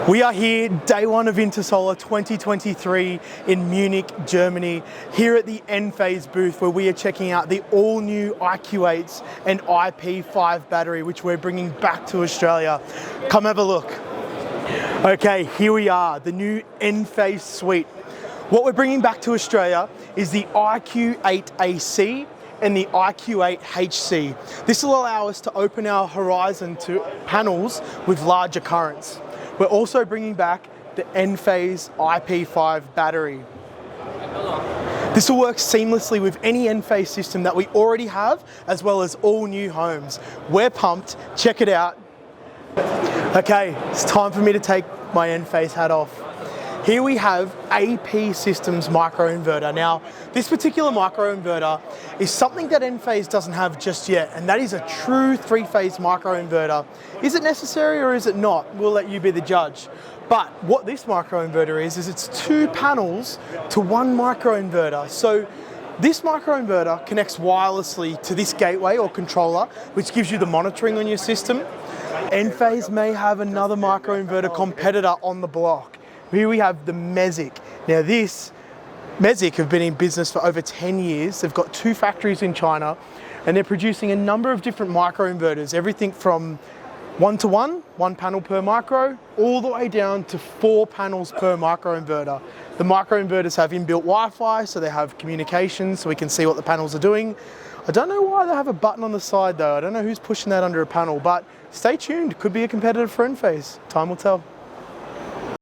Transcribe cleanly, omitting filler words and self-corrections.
We are here, day one of Intersolar 2023 in Munich, Germany, here at the Enphase booth where we are checking out the all-new IQ8s and IP5 battery, which we're bringing back to Australia. Come have a look. Okay, here we are, the new Enphase suite. What we're bringing back to Australia is the IQ8AC and the IQ8HC. This will allow us to open our horizon to panels with larger currents. We're also bringing back the Enphase IP5 battery. This will work seamlessly with any Enphase system that we already have, as well as all new homes. We're pumped, check it out. Okay, it's time for me to take my Enphase hat off. Here we have AP Systems microinverter. Now, this particular microinverter is something that Enphase doesn't have just yet, and that is a true three-phase microinverter. Is it necessary or is it not? We'll let you be the judge. But what this microinverter is it's two panels to one microinverter. So this microinverter connects wirelessly to this gateway or controller, which gives you the monitoring on your system. Enphase may have another microinverter competitor on the block. Here we have the Mesic. Now Mesic have been in business for over 10 years. They've got two factories in China and they're producing a number of different microinverters, everything from 1-to-1, one panel per micro, all the way down to 4 panels per microinverter. The microinverters have inbuilt Wi-Fi, so they have communication, so we can see what the panels are doing. I don't know why they have a button on the side though. I don't know who's pushing that under a panel, but stay tuned. Could be a competitor for Enphase. Time will tell.